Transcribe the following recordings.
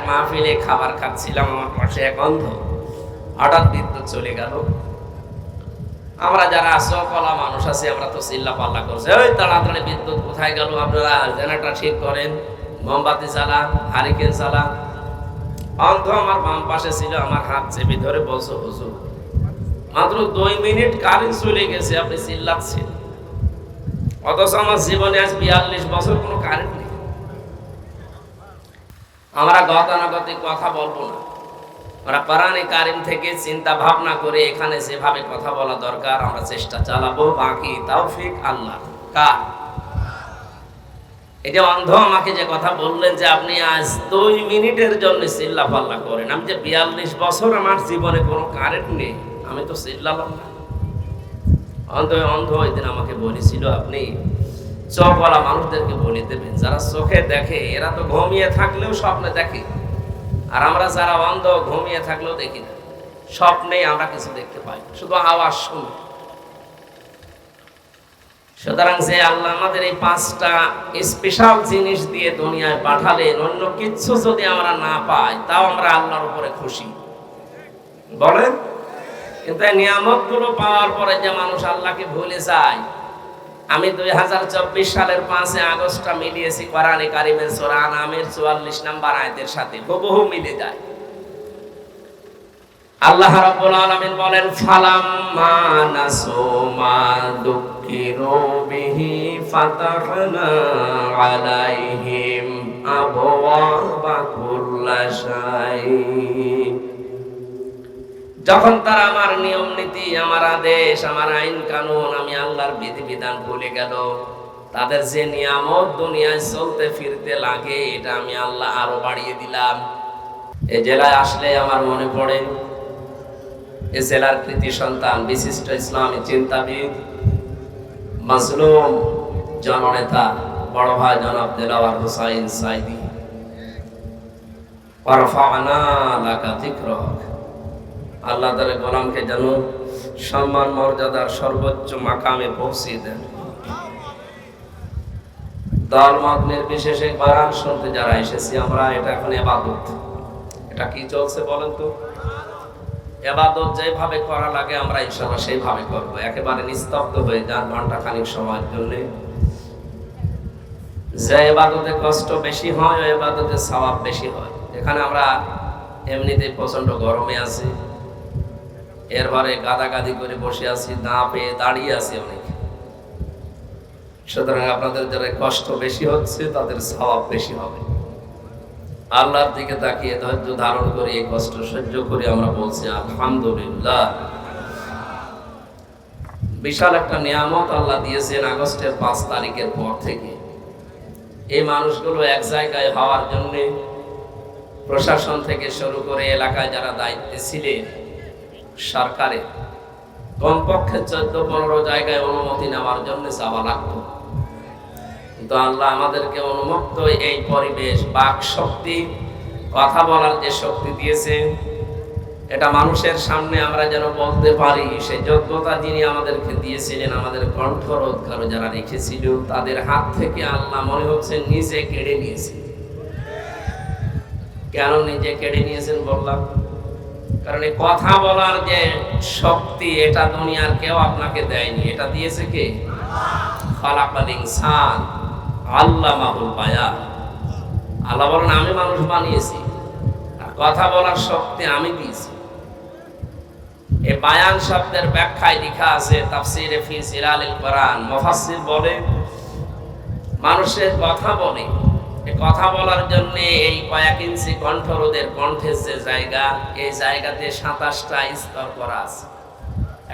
মাহফিলে খাবার খাচ্ছিলাম, আমার পাশে এক অন্ধ, হঠাৎ বিদ্যুৎ চলে গেল। আমরা যারা সকলা মানুষ আছি আমরা তো চিল্লা পাল্লা করছে, ওই তাড়াতাড়ি বিদ্যুৎ কোথায় গেল, আপনারা জেনারেটর ঠিক করেন, মোমবাতি চালান, হারিকেন চালান। অন্ধ আমার বাম পাশে ছিল, আমার হাত চেপে ধরে বলছো, হুজুর মাত্র 2 মিনিট কারেন্ট চলে গেছে, আপনি চিল্লাচ্ছেন, অথচ আমার জীবনে আজ 42 বছর কোনো কারেন্ট নেই। আমরা গতানুগতিক কথা বলবো না, আমরা কোরআনে কারিম থেকে চিন্তা ভাবনা করে এখানে যেভাবে কথা বলা দরকার আমরা চেষ্টা চালাবো। বাকি তৌফিক আল্লাহ কার। এই যে অন্ধ আমাকে যে কথা বললেন যে আপনি আজ 2 মিনিটের জন্য চিল্লা পাল্লা করেন, আমি যে 42 বছর আমার জীবনে কোনো কারেন্ট নেই, আমি তো চিল্লালাম না। অন্ধ ওই দিন আমাকে বলেছিল, আপনি চোখওয়ালা মানুষদেরকে বলে দেবেন, যারা চোখে দেখে এরা তো ঘুমিয়ে থাকলেও স্বপ্নে দেখে, আর আমরা যারা অন্ধ ঘুমিয়ে থাকলেও দেখি না, স্বপ্নেই আমরা কিছু দেখতে পাই, শুধু আওয়াজ শুনি। সুতরাং যে আল্লাহ আমাদের এই 5টা স্পেশাল জিনিস দিয়ে দুনিয়ায় পাঠালেন, অন্য কিছু যদি আমরা না পাই তাও আমরা আল্লাহর উপরে খুশি, বলেন। কিন্তু এই নিয়ামতগুলো পাওয়ার পরে যে মানুষ আল্লাহকে ভুলে যায়। আমি 2024 সালের 5 আগস্টটা মিলিয়েছি কোরআনে কারিমের সূরা আনামের 44 নম্বর আয়াতের সাথে, হুবহু মিলে যায়। আল্লাহ রাব্বুল আলামিন বলেন, ফালাম্মা নাসু মা দুক্কিরু বিহি ফাতাহনা আলাইহিম আবওয়াবা কুল্লি শাই। যখন তারা আমার নিয়ম নীতি, আমার আদেশ, আমার আইন কানুন, আমি আল্লাহর বিধিবিধান ভুলে গেল, তাদের যে নিয়ামত দুনিয়ায় চলতে ফিরতে লাগে এটা আমি আল্লাহ আরো বাড়িয়ে দিলাম। এই জেলায় আসলে আমার মনে পড়ে এই জেলার কৃতি সন্তান, বিশিষ্ট ইসলামী চিন্তাবিদ, মাজলুম জননেতা বড় ভাই জনাব দেলাওয়ার হোসাইন সাইদি। ওয়ারফা'না লাকা যিকরাক। আল্লাহ তার গোলামকে যেন সম্মান মর্যাদার সর্বোচ্চ মাকামে পৌঁছিয়ে দেন। দল মত নির্বিশেষে কোরআন শুনতে যারা এসেছি আমরা, এটা এখন ইবাদত। এটা কি চলছে বলেন তো? ইবাদত যেভাবে করা লাগে আমরা ইনশাআল্লাহ সেইভাবে করব। একেবারে নিস্তব্ধ হয়ে যান ঘন্টা খানিক সময়ের জন্য। যে ইবাদতে কষ্ট বেশি হয় ওই ইবাদতে সওয়াব বেশি হয়। এখানে আমরা এমনিতেই প্রচন্ড গরমে আছি, এরপরে গাদাগাদি করে বসে আছি, না পেয়ে দাঁড়িয়ে আছি অনেক। সুতরাং আপনাদের যারা কষ্ট বেশি হচ্ছে তাদের সওয়াব বেশি হবে। আল্লাহর দিকে তাকিয়ে ধৈর্য ধারণ করে এই কষ্ট সহ্য করে আমরা বলছি আলহামদুলিল্লাহ। বিশাল একটা নিয়ামত আল্লাহ দিয়েছেন আগস্টের 5 তারিখের পর থেকে। এই মানুষগুলো এক জায়গায় হওয়ার জন্য প্রশাসন থেকে শুরু করে এলাকায় যারা দায়িত্বে ছিলেন, সরকারে কমপক্ষে 14-15 জায়গায় অনুমতি নেওয়ার জন্য যাওয়া লাগতো। কিন্তু আল্লাহ আমাদেরকে উন্মুক্ত এই পরিবেশ, বাক শক্তি, কথা বলার যে শক্তি দিয়েছে, এটা মানুষের সামনে আমরা যেন বলতে পারি, সেই যোগ্যতা যিনি আমাদেরকে দিয়েছিলেন, আমাদের কণ্ঠরোধ কারো যারা রেখেছিল তাদের হাত থেকে আল্লাহ মনে হচ্ছে নিজে কেড়ে নিয়েছেন। কেন নিজে কেড়ে নিয়েছেন বললাম? কারণ এই কথা বলার যে শক্তি এটা দুনিয়ার কেউ আপনাকে দেয়নি, এটা দিয়েছে কে? খালাকাল ইনসান আল্লামাহুল বায়ান। আল্লাহ বলেন আমি মানুষ বানিয়েছি আর কথা বলার শক্তি আমি দিয়েছি। এই বায়ান শব্দের ব্যাখ্যায় লেখা আছে তাফসীরে ফি জিলালিল কোরআন। মুফাসসির বলে মানুষের কথা বলে, এই কথা বলার জন্য এই কয়েক ইঞ্চি কণ্ঠরোধের কণ্ঠের যে জায়গা, এই জায়গাতে 27টা স্তর করা আছে।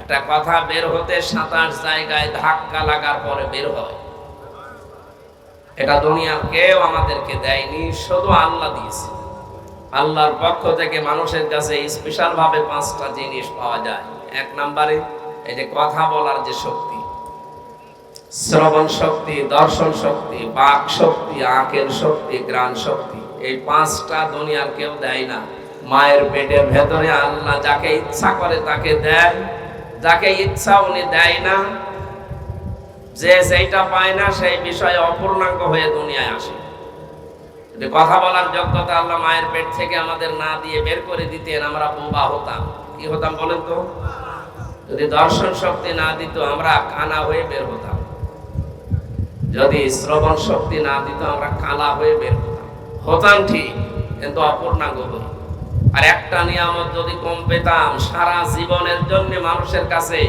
একটা কথা বের হতে 27 জায়গায় ধাক্কা লাগার পরে বের হয়। এটা দুনিয়ার কেউ আমাদেরকে দেয়নি, শুধু আল্লাহ দিয়েছে। আল্লাহর পক্ষ থেকে মানুষের কাছে স্পেশাল ভাবে 5টা জিনিস পাওয়া যায়। 1 নম্বরে এই যে কথা বলার যে শক্তি, শ্রবণ শক্তি, দর্শন শক্তি, বাক শক্তি, আঁকের শক্তি, ঘ্রাণ শক্তি। এই 5টা দুনিয়ার কেউ দেয় না। মায়ের পেটের ভেতরে আল্লাহ যাকে ইচ্ছা করে তাকে দেয়, যাকে ইচ্ছা উনি দেয় না। যে সেইটা পায় না সেই বিষয়ে অপূর্ণাঙ্গ হয়ে দুনিয়ায় আসে। যদি কথা বলার যোগ্যতা আল্লাহ মায়ের পেট থেকে আমাদের না দিয়ে বের করে দিতেন, আমরা বোবা হতাম। কি হতাম বলেন তো? যদি দর্শন শক্তি না দিত, আমরা কানা হয়ে বের হতাম। যদি শ্রবণ শক্তি না দিত, আমরা কালা হয়ে বের হতাম ঠিক, কিন্তু অপূর্ণাঙ্গ হই। আর একটা নিয়ামত যদি কম পেতাম, সারা জীবনের জন্য মানুষের কাছে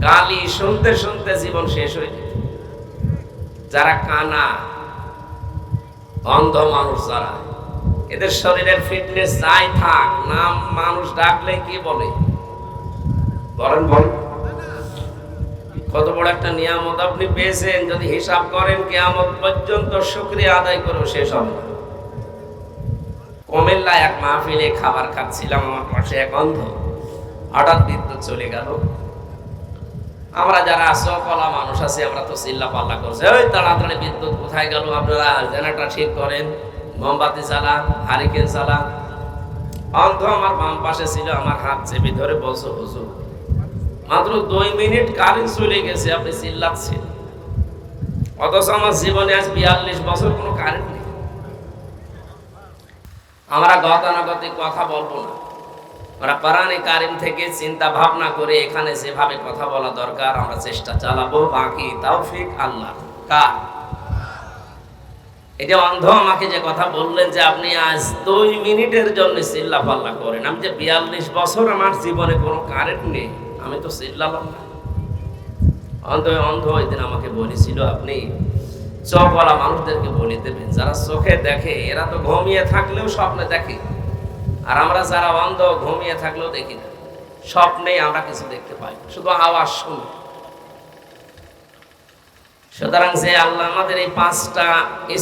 গালি শুনতে শুনতে জীবন শেষ হয়ে যেত। যারা কানা, অন্ধ মানুষ, যারা এদের শরীরের ফিটনেস যাই থাক, নাম মানুষ ডাকলে কি বলে? বলেন বল, কত বড় একটা নিয়ামত আপনি পেয়েছেন। যদি হিসাব করেন, কিয়ামত পর্যন্ত শুকরিয়া আদায় করেও শেষ হবে না। কুমিল্লায় এক মাহফিলে খাবার খাচ্ছিলাম, আমার পাশে এক অন্ধ। হঠাৎ বিদ্যুৎ চলে গেল। আমরা যারা সকলা মানুষ আছি, আমরা তো চিল্লা পাল্লা করছি, ওই তাড়াতাড়ি বিদ্যুৎ কোথায় গেল, আপনারা জেনারেটর ঠিক করেন, মোমবাতি চালান, হারিকেন চালান। অন্ধ আমার বাম পাশে ছিল, আমার হাত চেপে ধরে বলছো, হুজুর মাত্র 2 মিনিট কারেন্ট চলে গেছে, আপনি চিল্লাচ্ছেন। অথচ আমার জীবনে আজ 42 বছর কোনো কারেন্ট নেই। আমরা গতানুগতিক কথা বলবো না, আমরা কোরআনে কারিম থেকে চিন্তা ভাবনা করে এখানে যেভাবে কথা বলা দরকার আমরা চেষ্টা চালাবো। বাকি তৌফিক আল্লাহ। কার? এই যে অন্ধ আমাকে যে কথা বললেন যে আপনি আজ 2 মিনিটের জন্য চিল্লা পাল্লা করেন, আমি যে 42 বছর আমার জীবনে কোনো কারেন্ট নেই, আমি তো চিল্লালাম না। অন্ধ ওই দিন আমাকে বলেছিল, আপনি চোখওয়ালা মানুষদেরকে বলে দেবেন, যারা চোখে দেখে এরা তো ঘুমিয়ে থাকলেও স্বপ্নে দেখে, আর আমরা যারা অন্ধ ঘুমিয়ে থাকলেও দেখি না, স্বপ্নেই আমরা কিছু দেখতে পাই, শুধু আওয়াজ শুনি। সুতরাং যে আল্লাহ আমাদের এই 5টা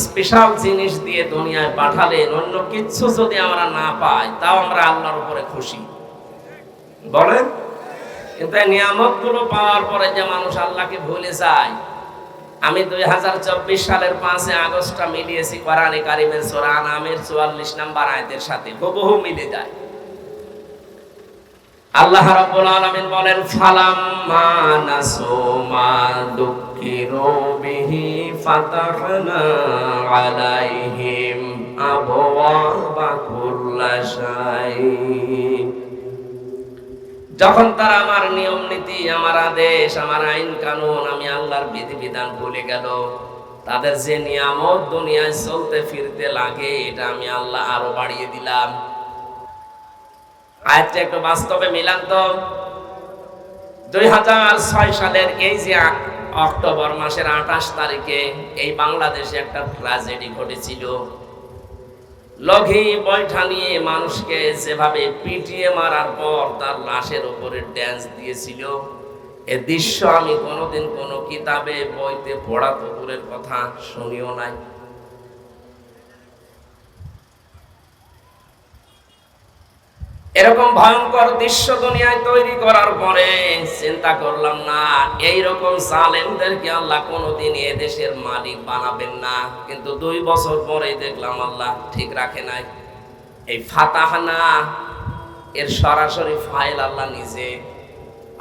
স্পেশাল জিনিস দিয়ে দুনিয়ায় পাঠালেন, অন্য কিছু যদি আমরা না পাই তাও আমরা আল্লাহর উপরে খুশি, বলেন। কিন্তু এই নিয়ামত গুলো পাওয়ার পরে যে মানুষ আল্লাহকে ভুলে যায়। আমি 2024 সালের 5 আগস্টটা মিলিয়েছি কোরআনে কারিমের সূরা আনামের 44 নম্বর আয়াতের সাথে, হুবহু মিলে যায়। আল্লাহ রাব্বুল আলামিন বলেন, ফালাম্মা নাসু মা দুক্কিরু বিহি ফাতাহনা আলাইহিম আবওয়াবা কুল্লি শাই। যখন তারা আমার নিয়ম নীতি, আমার আদেশ, আমার আইন কানুন, আমি আল্লাহর বিধিবিধান ভুলে গেল, তাদের যে নিয়ামত দুনিয়ায় চলতে ফিরতে লাগে, এটা আমি আল্লাহ আরো বাড়িয়ে দিলাম। আয়াতটা একটু বাস্তবে মিলান তো। 2006 সালের এই যে অক্টোবর মাসের 28 তারিখে এই বাংলাদেশে একটা ট্র্যাজেডি ঘটেছিল। লগি বৈঠা নিয়ে মানুষকে যেভাবে পিটিয়ে মারার পর তার লাশের উপরে ড্যান্স দিয়েছিল, এ দৃশ্য আমি কোনোদিন কোনো কিতাবে বইতে পড়া তো দূরের কথা, শুনিও নাই। এরকম ভয়ঙ্কর দৃশ্য দুনিয়ায় তৈরি করার পরে চিন্তা করলাম, না এইরকম জালেমদেরকে আল্লাহ কোনোদিন এ দেশের মালিক বানাবেন না। কিন্তু 2 বছর পরেই দেখলাম আল্লাহ ঠিক রাখে নাই। এই ফাতাহনা এর সরাসরি ফাইল আল্লাহ নিজে।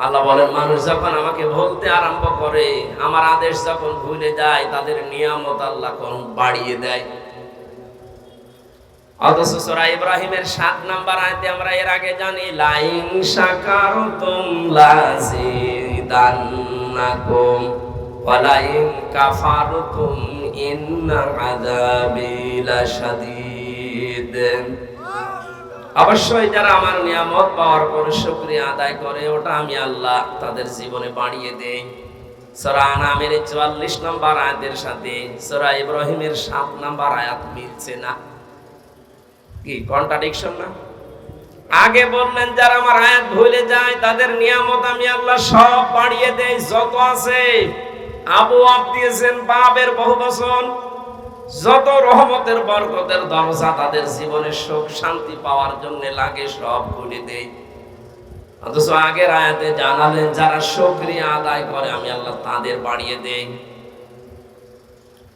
আল্লাহ বলেন, মানুষ যখন আমাকে বলতে আরম্ভ করে, আমার আদেশ যখন ভুলে যায়, তাদের নিয়ামত আল্লাহ কোন বাড়িয়ে দেয়। অথচ সূরা ইব্রাহিমের 7 নম্বর আয়াতে আমরা এর আগে জানি, লাইন শাকারতুম লাযিদান্নাকুম ওয়া লাইন কাফারতুম ইন্না আযাবি লাশাদীদ। অবশ্যই যারা আমার নিয়ামত পাওয়ার পরে শুকরিয়া আদায় করে, ওটা আমি আল্লাহ তাদের জীবনে বাড়িয়ে দেই। সূরা আনামের 44 নম্বর আয়াতের সাথে সূরা ইব্রাহিমের 7 নম্বর আয়াত মিলছে না? কি কন্ট্রাডিকশন না? আগে বললেন যারা আমার আয়াত ভুলে যায় তাদের নিয়ামত আমি আল্লাহ সব বাড়িয়ে দেই, যত আছে। আবওয়াব দিয়েছেন বাবের বহু বচন, যত রহমতের বরকতের দরজা তাদের জীবনে সুখ শান্তি পাওয়ার জন্য লাগে, সব খুলে দেই। অথচ আগের আয়াতে জানালেন যারা শুকরিয়া আদায় করে আমি আল্লাহ তাদের বাড়িয়ে দেই।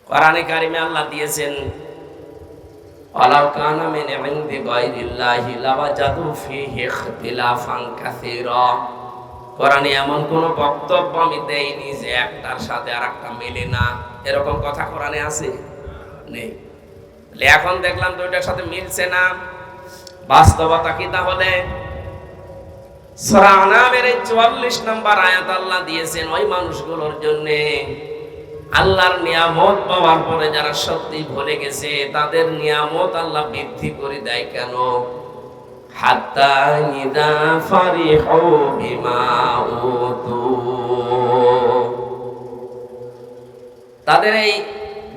কোরআনে কারিমে আল্লাহ দিয়েছেন, ওয়ালাউ কানা মিন ইনদি গায়রিল্লাহি লাওয়াজাদু ফীহি ইখতিলাফান কাসীরা। কোরআনে এমন কোন বক্তব্য আমি দেইনি যে একটার সাথে আরেকটা মেলে না, এরকম কথা কোরআনে আছে? নেই। এখন দেখলাম দুইটার সাথে মিলছে না। বাস্তবতা কি তাহলে? সূরা আনামের 44 নম্বর আয়াত আল্লাহ দিয়েছেন ওই মানুষগুলোর জন্য, আল্লাহর নিয়ামত পাওয়ার পরে যারা সত্যি ভুলে গেছে তাদের নিয়ামত আল্লাহ বৃদ্ধি করে দেয় কেন? হাত্তা ইযা ফারিহু বিমা উতু, তাদের এই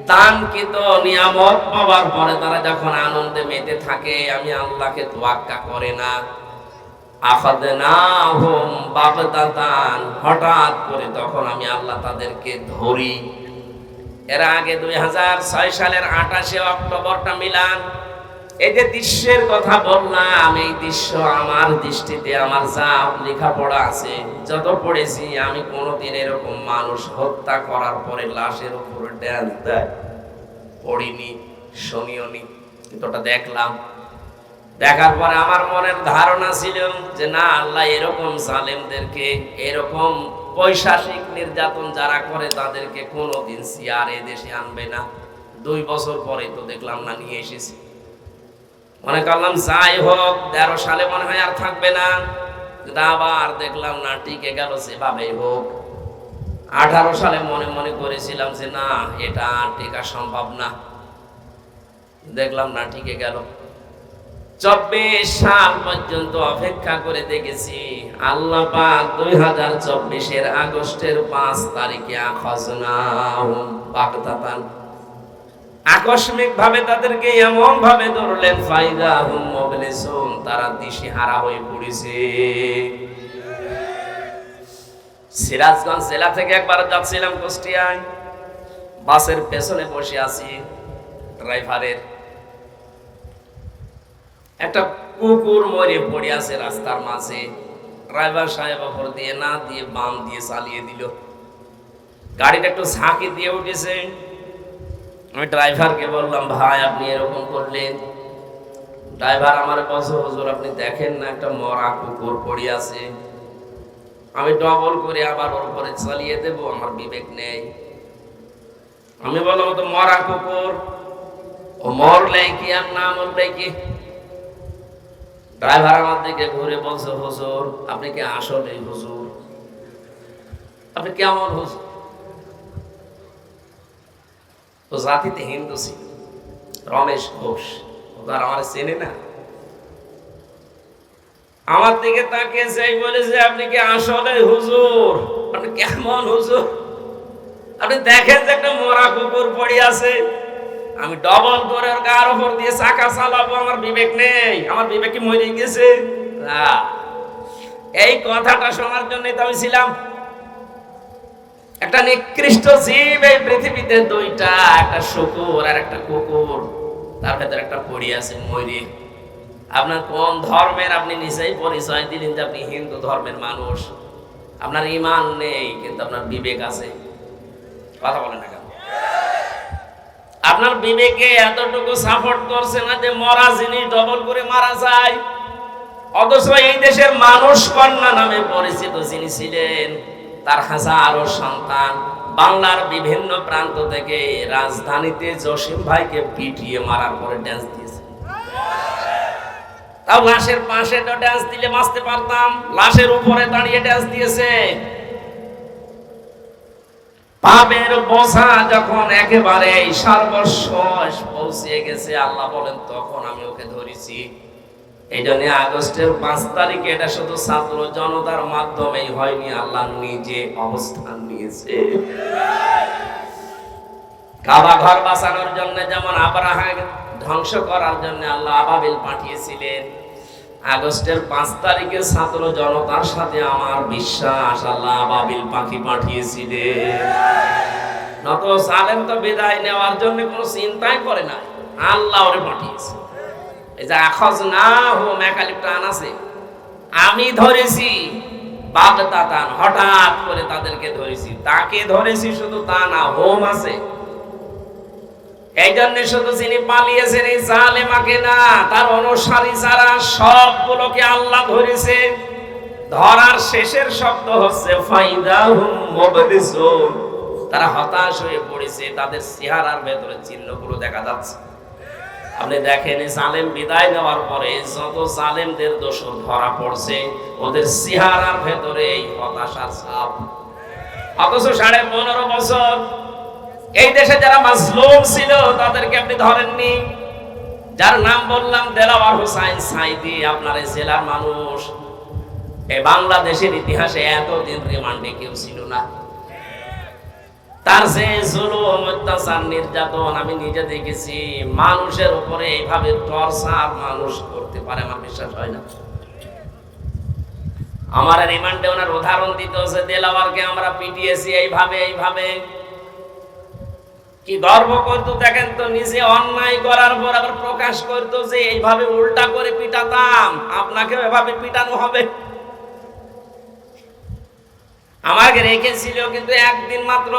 দানকৃত নিয়ামত পাওয়ার পরে তারা যখন আনন্দে মেতে থাকে, আমি আল্লাহকে তোয়াক্কা করে না। আখাযনাহুম বাগতাতান, হঠাৎ করে তখন আমি আল্লাহ তাদেরকে ধরি। এর আগে 2006 সালের 28 অক্টোবরটা মিলান, এই যে দৃশ্যের কথা বললাম, এই দৃশ্য আমার দৃষ্টিতে আমার যা লেখাপড়া আছে যত পড়েছি, আমি কোনোদিন এরকম মানুষ হত্যা করার পরে লাশের উপরে ড্যান্স দেয় পড়িনি, শুনিওনি। কিন্তু ওটা দেখলাম, দেখার পরে আমার মনের ধারণা ছিল যে না, আল্লাহ এরকম জালেমদেরকে, এরকম পৈশাচিক নির্যাতন যারা করে তাদেরকে কোনোদিন সিয়ারে দেশে আনবে না। 2 বছর পরে তো দেখলাম না নিয়ে এসেছি। মনে করলাম যাই হোক 13 সালে মনে হয় আর থাকবে না, কিন্তু আবার দেখলাম না, টিকে গেল সেভাবেই হোক। 18 সালে মনে মনে করেছিলাম যে না, এটা আর টিকা সম্ভব না, দেখলাম না, টিকে গেল। 24 সাল পর্যন্ত অপেক্ষা করে দেখেছি, আল্লাহ পাক 2024 আগস্টের 5 তারিখে আখাযনাহুম বাগতাতান, আকস্মিক ভাবে তাদেরকে এমন ভাবে ধরলেন, ফাইদা হুম মুবলিসুন, তারা দিশেহারা হয়ে পড়েছে। সিরাজগঞ্জ জেলা থেকে একবার যাচ্ছিলাম কুষ্টিয়ায়, বাসের পেছনে বসে আছি, ড্রাইভারের একটা কুকুর মরে পড়ে আছে রাস্তার মাঝে। ড্রাইভার সাহেব ওপর দিয়ে না দিয়ে বাম দিয়ে চালিয়ে দিল, গাড়িটা একটু ঝাঁকি দিয়ে উঠেছে। আমি ড্রাইভারকে বললাম, ভাই আপনি এরকম করলেন? ড্রাইভার আমার বলছে, হুজুর আপনি দেখেন না একটা মরা কুকুর পড়ে আছে, আমি ডবল করে আবার ওর উপরে চালিয়ে দেব, আমার বিবেক নেই। আমি বললাম, তো মরা কুকুর, ও মরলে কি আর না মরলে কি? ড্রাইভার আমার দিকে ঘুরে বলছে, হুজুর আপনি কি আসলে হুজুর? আপনি কেমন হুজুর? তো জাতিতে হিন্দু ছিল, রমেশ ঘোষ, ও তো আর আমার চেনে না। আমার দিকে তাকিয়ে যাই বলেছে, আপনি কি আসলে হুজুর? আপনি কেমন হুজুর? আপনি দেখেন যে একটা মরা কুকুর পড়ে আছে, আমি ডবল করে ওর গার উপর দিয়ে চাকা চালাবো, আমার বিবেক নেই? আমার বিবেক কি মরে গেছে? না, এই কথাটা শোনার জন্যই তো আমি ছিলাম। একটা নিকৃষ্ট জীব এই পৃথিবীতে, দুইটা, একটা শুকুর আর একটা কুকুর, তার ভেতরে একটা পড়ে আছে মরে। আপনার কোন ধর্মের আপনি নিজেই পরিচয় দিলেন যে আপনি হিন্দু ধর্মের মানুষ, আপনার ঈমান নেই কিন্তু আপনার বিবেক আছে। কথা বলেন না কেন? আপনার বিবেকে এতটুকু সাপোর্ট করছে না যে মরা জিনিস ডবল করে মারা যায়। অথচ এই দেশের মানুষ কন্যা নামে পরিচিত যিনি ছিলেন, তার হাজারো সন্তান বাংলার বিভিন্ন প্রান্ত থেকে রাজধানীতে জসিম ভাইকে পিটিয়ে মারার পরে ড্যান্স দিয়েছে। তাও লাশের পাশে তো ড্যান্স দিলে বাঁচতে পারতাম, লাশের উপরে দাঁড়িয়ে ড্যান্স দিয়েছে। পাপের বোঝা যখন একেবারে সর্বশেষ পৌঁছে গেছে, আল্লাহ বলেন তখন আমি ওকে ধরেছি। এই জন্য আগস্টের 5 তারিখে এটা শুধু ছাত্র জনতার মাধ্যমেই হয়নি, আল্লাহ নিজে অবস্থান নিয়েছে। কাবা ঘর বাঁচানোর জন্য যেমন আব্রাহা ধ্বংস করার জন্য আল্লাহ আবাবিল পাঠিয়েছিলেন, আগস্টের 5 তারিখে ছাত্র জনতার সাথে আমার বিশ্বাস আল্লাহ আবাবিল পাখি পাঠিয়েছিলেন। নত সালেম তো বিদায় নেওয়ার জন্য কোনো চিন্তাই করে না, আল্লাহ ওরে পাঠিয়েছে। এই যে আখাযনাহুম একালিপটা আনাছে, আমি ধরেছি বাগতাতান, হঠাৎ করে তাদেরকে ধরেছি। তাকে ধরেছি শুধু তা না, হোম আছে। এই জন্য শুধু যিনি পালিয়েছেন এই জালেমাকে না, তার অনুসারী যারা সবগুলোকে আল্লাহ ধরেছে। ধরার শেষের শব্দ হচ্ছে ফাইদাহুম মুবলিসুন, তারা হতাশ হয়ে পড়েছে, তাদের চেহারার ভেতরে চিহ্নগুলো দেখা যাচ্ছে। আপনি দেখেন জালেম বিদায় নেওয়ার পরে যত জালেমদের দোষর ধরা পড়ছে, ওদের চেহারার ভেতরে এই হতাশার ছাপ। অথচ 15.5 বছর এই দেশে যারা মাজলুম ছিল তাদেরকে আপনি ধরেননি। যার নাম বললাম দেলাওয়ার হোসাইন সাইদি, আপনার এই জেলার মানুষ। এই বাংলাদেশের ইতিহাসে এতদিন রিমান্ডে কেউ ছিল না। তার যে জুলুম, অত্যাচার, নির্যাতন আমি নিজে দেখেছি। মানুষের উপরে এইভাবে টর্চার মানুষ করতে পারে আমার বিশ্বাস হয় না। আমার রিমান্ডে ওনার উদাহরণ দিতে হচ্ছে, দেলাওয়ারকে আমরা পিটিয়েছি এইভাবে এইভাবে। কি গর্ব করতো দেখেন তো, নিজে অন্যায় করার পর আবার প্রকাশ করতো যে এইভাবে উল্টা করে পিটাতাম, আপনাকেও এভাবে পিটানো হবে। আমাকে রেখেছিল কিন্তু একদিন মাত্র,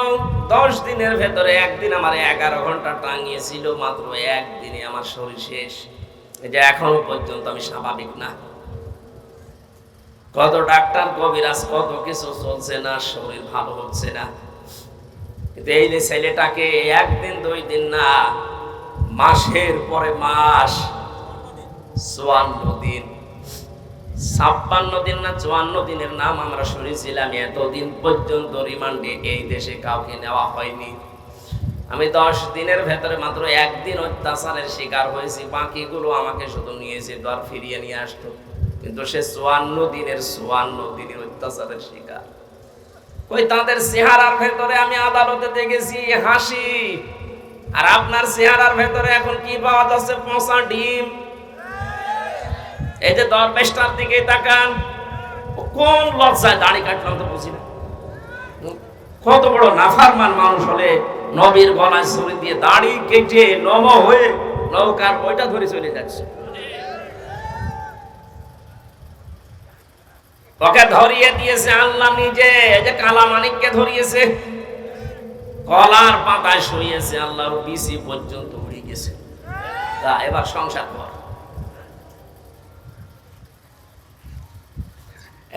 10 দিনের ভেতরে একদিন আমার 11 ঘন্টা টাঙিয়েছিল। মাত্র একদিনে আমার শরীর শেষ। এই যে এখনো পর্যন্ত আমি স্বাভাবিক না। কত ডাক্তার কবিরাজ কত কিছু চলছে না, শরীর ভালো হচ্ছে না। কিন্তু এই যে ছেলেটাকে একদিন 2 দিন না, মাসের পরে মাস, 54 দিন, 56 দিন না 54 দিনের নাম আমরা শুনেছিলাম। এতদিন পর্যন্ত রিমান্ডে এই দেশে কাউকে নেওয়া হয়নি। আমি 10 দিনের ভেতরে মাত্র একদিন অত্যাচারের শিকার হয়েছি, বাকিগুলো আমাকে শুধু নিয়েছে দর ফিরিয়ে নিয়ে আসতো। কিন্তু সে 54 দিনের অত্যাচারের শিকার। ওই তাদের চেহারার ভেতরে আমি আদালতে দেখেছি হাসি, আর আপনার চেহারার ভেতরে এখন কি পাওয়া যাচ্ছে? পচা ডিম। এই যে দরবেশটার দিকে তাকান, কোন লজ্জায় দাড়ি কাটলাম তো বুঝি না। কত বড় নাফরমান মানুষ হলে নবীর গলায় ছুরি দিয়ে দাড়ি কেটে নম হয়ে নৌকার ওইটা ধরে চলে যাচ্ছে। ওকে ধরিয়ে দিয়েছে আল্লাহ নিজে। এই যে কালা মানিককে ধরিয়েছে, কলার পাতায় শুয়েছে, আল্লাহর বিসি পর্যন্ত উড়ে গেছে। তা এবার সংসার কর।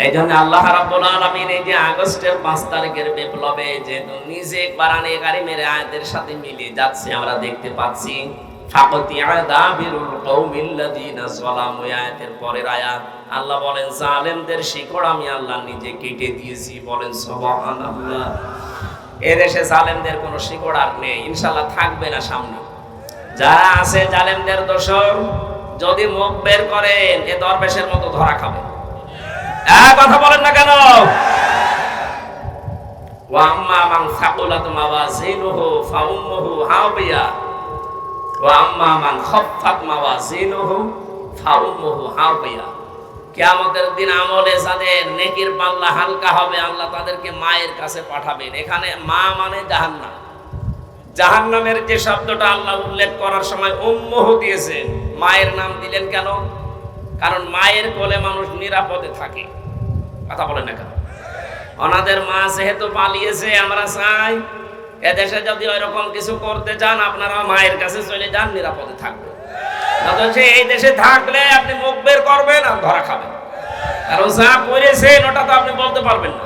এই জন্য আল্লাহ রাব্বুল আলামিন এই যে আগস্টের 5 তারিখের বিপ্লবে যে নিজে কোরআনে কারীমের আয়াতের সাথে মিলিয়ে যাচ্ছে আমরা দেখতে পাচ্ছি। ফাকাতিয়া দাবিরুল কওমিল্লাযিনা যালামু, আয়াতের পরের আয়াত আল্লাহ বলেন জালেমদের শিকড় আমি আল্লাহ নিজে কেটে দিয়েছি। বলেন সুবহানাল্লাহ। এই দেশে জালেমদের কোনো শিকড় আর নেই, ইনশাআল্লাহ থাকবে না সামনে। যারা আছে জালেমদের দোষর, যদি মুখ বের করেন এ দরবেশের মতো ধরা খাবে। কথা বলেন না কেন? ওয়া আম্মা মান সাকুলাত মাওয়াজিনুহু ফাউম্মুহু হাবিয়া ওয়া আম্মা মান খাফফাত মাওয়াজিনুহু ফাউম্মুহু হাবিয়া। কিয়ামতের দিন আমলে যাদের নেকির পাল্লা হালকা হবে, আল্লাহ তাদেরকে মায়ের কাছে পাঠাবেন। এখানে মা মানে জাহান্নাম। জাহান্নামের যে শব্দটা আল্লাহ উল্লেখ করার সময় উম্মুহু দিয়েছেন, মায়ের নাম দিলেন কেন? কারণ মায়ের কোলে মানুষ নিরাপদে থাকে। কথা বলেন না কেন? ওনাদের মা যেহেতু পালিয়েছে, আমরা চাই এদেশে যদি ওইরকম কিছু করতে চান আপনারা মায়ের কাছে চলে যান, নিরাপদে থাকবে। এই দেশে থাকলে আপনি মুখ বের করবেন আর ধরা খাবেন, কারণ যা করেছেন ওটা তো আপনি বলতে পারবেন না।